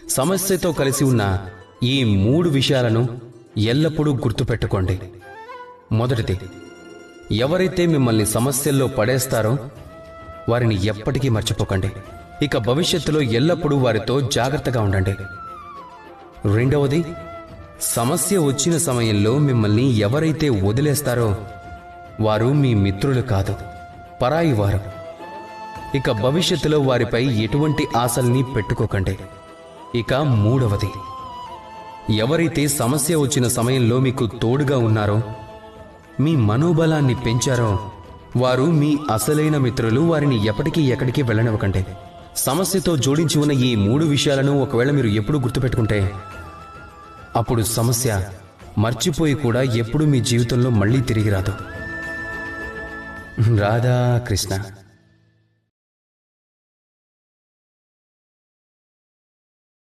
సమస్యతో కలిసి ఉన్న ఈ 3 విషయాలను ఎల్లప్పుడూ గుర్తుపెట్టుకోండి. మొదటిది, ఎవరైతే మిమ్మల్ని సమస్యల్లో పడేస్తారో వారిని ఎప్పటికీ మర్చిపోకండి. ఇక భవిష్యత్తులో ఎల్లప్పుడూ వారితో జాగ్రత్తగా ఉండండి. రెండవది, సమస్య వచ్చిన సమయంలో మిమ్మల్ని ఎవరైతే వదిలేస్తారో వారు మీ మిత్రులు కాదు, పరాయి వారు. ఇక భవిష్యత్తులో వారిపై ఎటువంటి ఆశల్ని పెట్టుకోకండి. ఇక మూడవది, ఎవరైతే సమస్య వచ్చిన సమయంలో మీకు తోడుగా ఉన్నారో, మీ మనోబలాన్ని పెంచారో వారు మీ అసలైన మిత్రులు. వారిని ఎప్పటికీ ఎక్కడికి వెళ్ళనివ్వకండి. సమస్యతో జోడించి ఉన్న ఈ 3 విషయాలను ఒకవేళ మీరు ఎప్పుడు గుర్తుపెట్టుకుంటే అప్పుడు సమస్య మర్చిపోయి కూడా ఎప్పుడు మీ జీవితంలో మళ్ళీ తిరిగి రాదు. రాధా కృష్ణ.